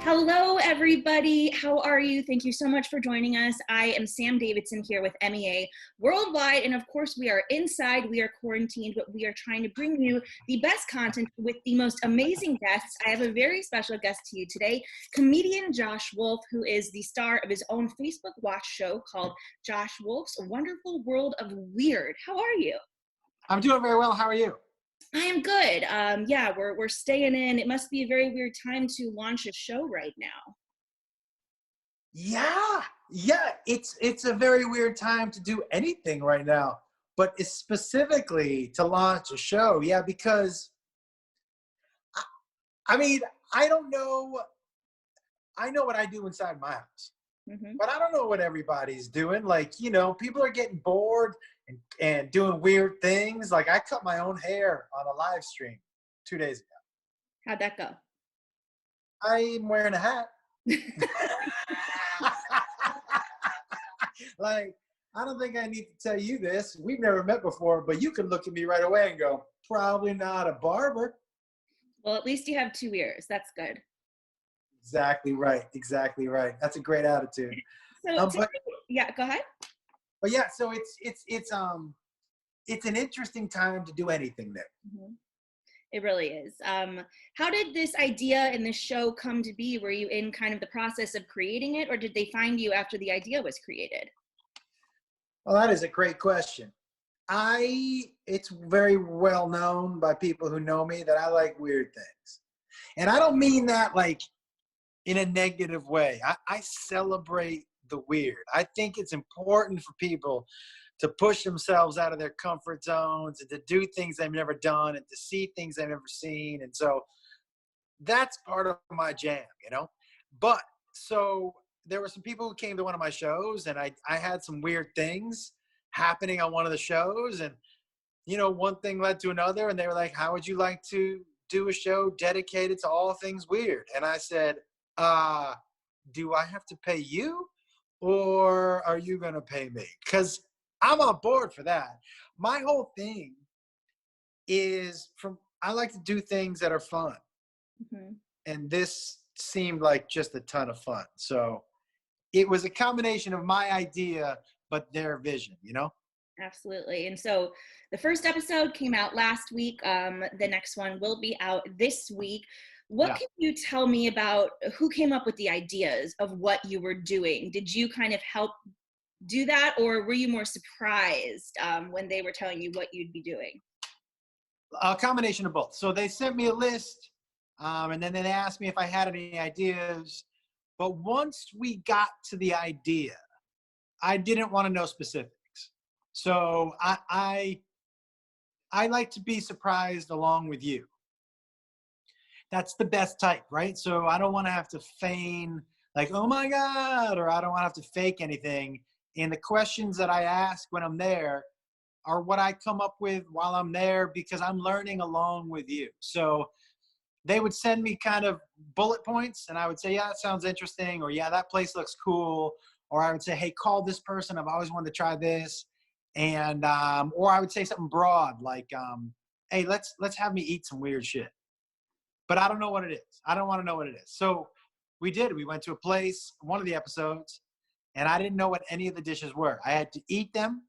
Hello, everybody. How are you? Thank you so much for joining us. I am Sam Davidson here with MEA Worldwide. And of course, we are inside, we are quarantined, but we are trying to bring you the best content with the most amazing guests. I have a very special guest to you today, comedian Josh Wolf, who is the star of his own Facebook Watch show called Josh Wolf's Wonderful World of Weird. How are you? I'm doing very well. How are you? I am good. Yeah, we're staying in. It must be a very weird time to launch a show right now. Yeah. It's a very weird time to do anything right now, but it's specifically to launch a show. Yeah, because I mean, I don't know. I know what I do inside my house, but I don't know what everybody's doing. Like, people are getting bored and doing weird things. Like I cut my own hair on a live stream 2 days ago. How'd that go? I'm wearing a hat. Like, I don't think I need to tell you this. We've never met before, but you can look at me right away and go, probably not a barber. Well, at least you have 2 ears. That's good. Exactly right. Exactly right. That's a great attitude. So, yeah, go ahead. But yeah, so it's an interesting time to do anything there. Mm-hmm. It really is. How did this idea and this show come to be? Were you in kind of the process of creating it, or did they find you after the idea was created? Well, that is a great question. It's very well known by people who know me that I like weird things. And I don't mean that like in a negative way. I celebrate the weird. I think it's important for people to push themselves out of their comfort zones and to do things they've never done and to see things they've never seen. And so that's part of my jam, But so there were some people who came to one of my shows, and I had some weird things happening on one of the shows. And, one thing led to another. And they were like, how would you like to do a show dedicated to all things weird? And I said, do I have to pay you, or are you going to pay me? Because I'm on board for that. My whole thing is I like to do things that are fun. Mm-hmm. And this seemed like just a ton of fun. So it was a combination of my idea, but their vision, Absolutely. And so the first episode came out last week. The next one will be out this week. What can you tell me about who came up with the ideas of what you were doing? Did you kind of help do that, or were you more surprised when they were telling you what you'd be doing? A combination of both. So they sent me a list, and then they asked me if I had any ideas. But once we got to the idea, I didn't want to know specifics. So I like to be surprised along with you. That's the best type, right? So I don't want to have to feign like, oh my God, or I don't want to have to fake anything. And the questions that I ask when I'm there are what I come up with while I'm there, because I'm learning along with you. So they would send me kind of bullet points, and I would say, yeah, that sounds interesting, or yeah, that place looks cool. Or I would say, hey, call this person. I've always wanted to try this. And, or I would say something broad, like, hey, let's have me eat some weird shit. But I don't know what it is. I don't want to know what it is. So we did. We went to a place, one of the episodes, and I didn't know what any of the dishes were. I had to eat them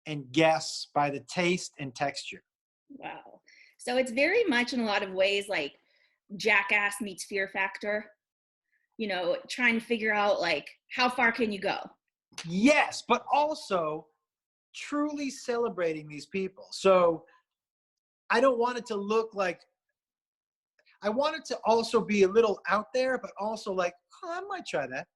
and guess by the taste and texture. Wow. So it's very much in a lot of ways like Jackass meets Fear Factor, trying to figure out like how far can you go? Yes, but also truly celebrating these people. So I don't want it to look like, I want it to also be a little out there, but also like, oh, I might try that.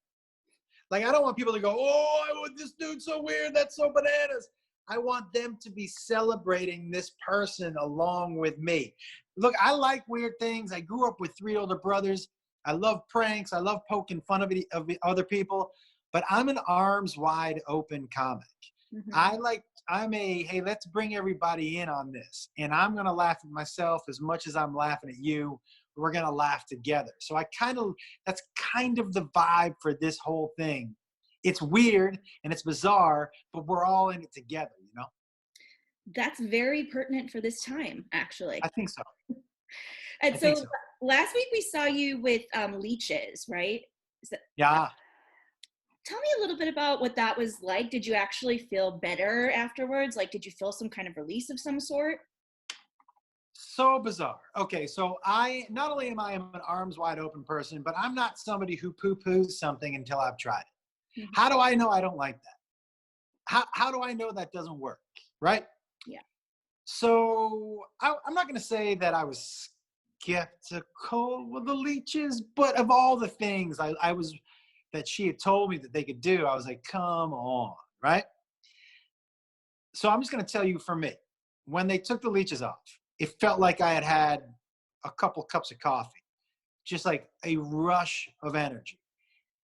Like, I don't want people to go, oh, this dude's so weird, that's so bananas. I want them to be celebrating this person along with me. Look, I like weird things. I grew up with 3 older brothers. I love pranks. I love poking fun of other people. But I'm an arms wide open comic. Mm-hmm. I'm a, hey, let's bring everybody in on this. And I'm going to laugh at myself as much as I'm laughing at you. We're going to laugh together. So that's kind of the vibe for this whole thing. It's weird and it's bizarre, but we're all in it together, That's very pertinent for this time, actually. I think so. And so last week we saw you with Leeches, right? Yeah. Tell me a little bit about what that was like. Did you actually feel better afterwards? Like, did you feel some kind of release of some sort? So bizarre. Okay, so I not only am I an arms wide open person, but I'm not somebody who poo-poos something until I've tried it. Mhm. How do I know I don't like that? How do I know that doesn't work? Right? Yeah. So I'm not going to say that I was skeptical with the leeches, but of all the things I was that she had told me that they could do, I was like, come on, right? So I'm just going to tell you for me, when they took the leeches off, it felt like I had had a couple cups of coffee, just like a rush of energy.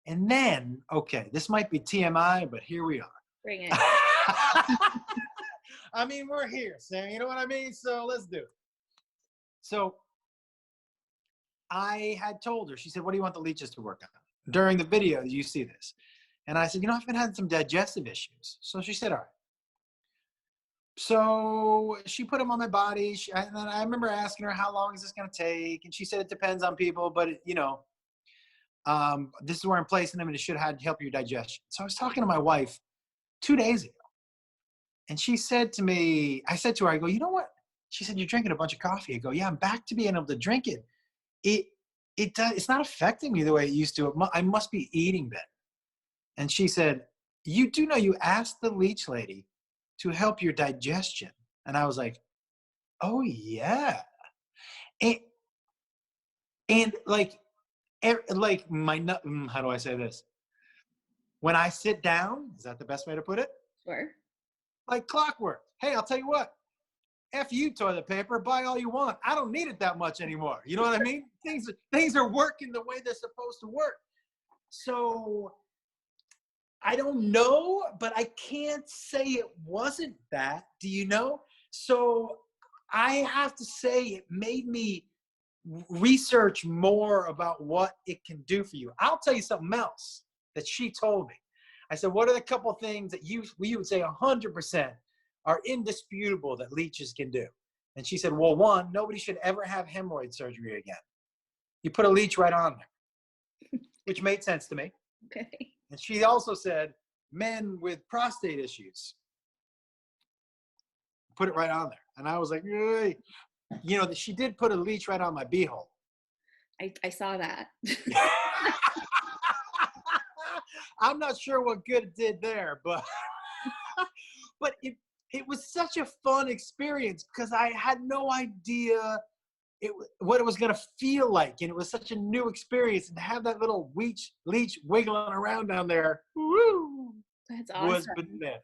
And then, okay, this might be TMI, but here we are. Bring it. I mean, we're here, Sam. You know what I mean? So let's do it. So I had told her, she said, what do you want the leeches to work on? During the video, you see this. And I said, you know, I've been having some digestive issues. So she said, all right. So she put them on my body. And then I remember asking her, how long is this going to take? And she said, it depends on people, but you know, this is where I'm placing them and it should help your digestion. So I was talking to my wife 2 days ago. And she said to me, I said to her, I go, you know what? She said, you're drinking a bunch of coffee. I go, yeah, I'm back to being able to drink it. It's not affecting me the way it used to. I must be eating better. And she said, you do know you asked the leech lady to help your digestion. And I was like, oh yeah. And, and like my nut, how do I say this? When I sit down, is that the best way to put it? Sure. Like clockwork. Hey, I'll tell you what, F you toilet paper, buy all you want. I don't need it that much anymore. You know what I mean? Things are working the way they're supposed to work. So I don't know, but I can't say it wasn't that. Do you know? So I have to say it made me research more about what it can do for you. I'll tell you something else that she told me. I said, what are the couple of things that we would say 100% are indisputable that leeches can do? And she said, well, one, nobody should ever have hemorrhoid surgery again. You put a leech right on there, which made sense to me. Okay. And she also said, men with prostate issues, put it right on there. And I was like, hey. You know, she did put a leech right on my beehole. I saw that. I'm not sure what good it did there, but but it was such a fun experience because I had no idea what it was going to feel like, and it was such a new experience. And to have that little leech wiggling around down there, woo, That's awesome. was bananas.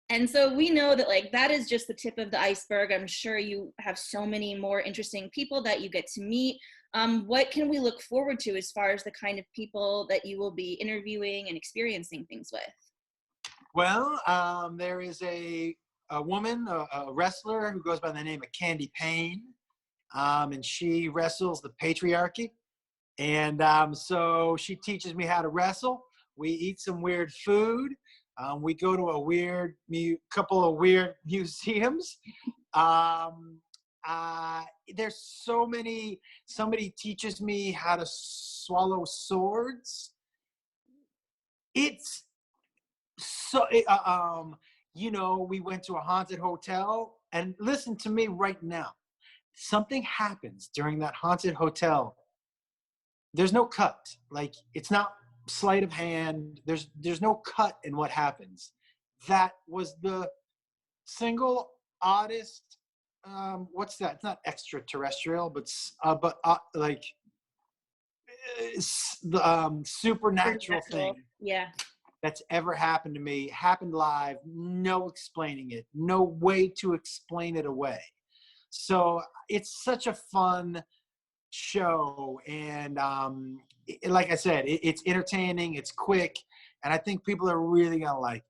And so we know that like that is just the tip of the iceberg. I'm sure you have so many more interesting people that you get to meet. What can we look forward to as far as the kind of people that you will be interviewing and experiencing things with? Well, there is a woman, a wrestler who goes by the name of Candy Payne, and she wrestles the patriarchy. And so she teaches me how to wrestle. We eat some weird food. We go to a couple of weird museums. There's so many. Somebody teaches me how to swallow swords. It's so. You know, we went to a haunted hotel, and listen to me right now. Something happens during that haunted hotel. There's no cut. Like it's not sleight of hand. There's no cut in what happens. That was the single oddest. What's that? It's not extraterrestrial, but like the supernatural thing. Yeah. That's ever happened to me. Happened live. No explaining it. No way to explain it away. So it's such a fun show, and like I said, it's entertaining, it's quick, and I think people are really gonna like it.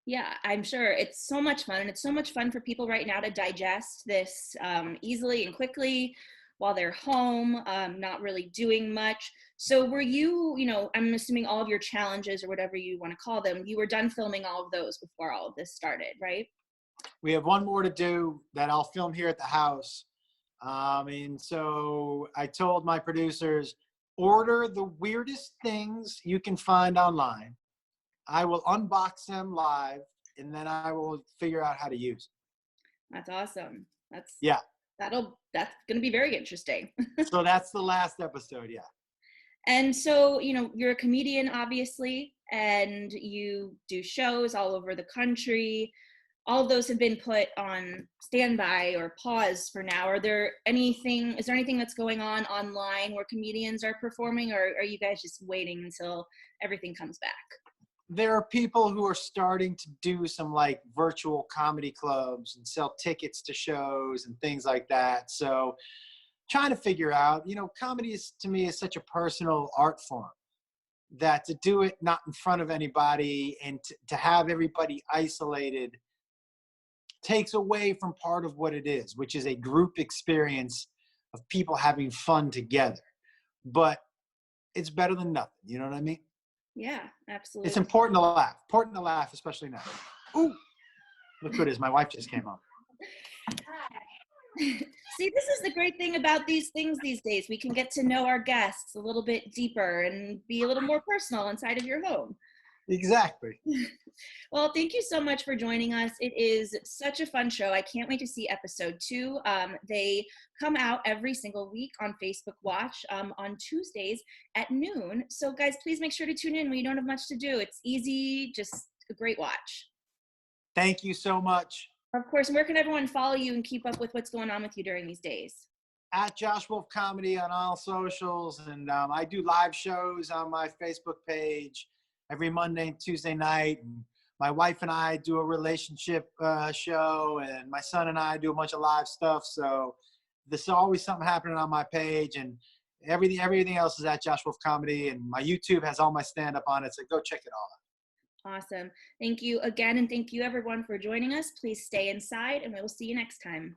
Yeah, I'm sure it's so much fun, and it's so much fun for people right now to digest this easily and quickly while they're home, not really doing much. So were you, I'm assuming all of your challenges or whatever you want to call them, you were done filming all of those before all of this started, right? We have one more to do that I'll film here at the house, And so I told my producers, order the weirdest things you can find online. I will unbox them live, and then I will figure out how to use That's awesome. it. Yeah. That's going to be very interesting. So that's the last episode. Yeah. And so, you know, you're a comedian, obviously, and you do shows all over the country. All of those have been put on standby or pause for now. Is there anything that's going on online where comedians are performing, or are you guys just waiting until everything comes back? There are people who are starting to do some like virtual comedy clubs and sell tickets to shows and things like that. So trying to figure out, you know, comedy is, to me, is such a personal art form that to do it not in front of anybody and to have everybody isolated takes away from part of what it is, which is a group experience of people having fun together. But it's better than nothing. You know what I mean? Yeah, absolutely. It's important to laugh, especially now. Ooh, look who it is. My wife just came on. See, this is the great thing about these things these days. We can get to know our guests a little bit deeper and be a little more personal inside of your home. Exactly. Well, thank you so much for joining us. It is such a fun show. I can't wait to see episode 2. They come out every single week on Facebook Watch on Tuesdays at noon. So guys, please make sure to tune in when you don't have much to do. It's easy, just a great watch. Thank you so much. Of course, where can everyone follow you and keep up with what's going on with you during these days? At Josh Wolf Comedy on all socials. And I do live shows on my Facebook page every Monday and Tuesday night. And my wife and I do a relationship show, and my son and I do a bunch of live stuff. So there's always something happening on my page, and everything else is at Josh Wolf Comedy, and my YouTube has all my stand-up on it. So go check it all out. Awesome. Thank you again. And thank you everyone for joining us. Please stay inside and we will see you next time.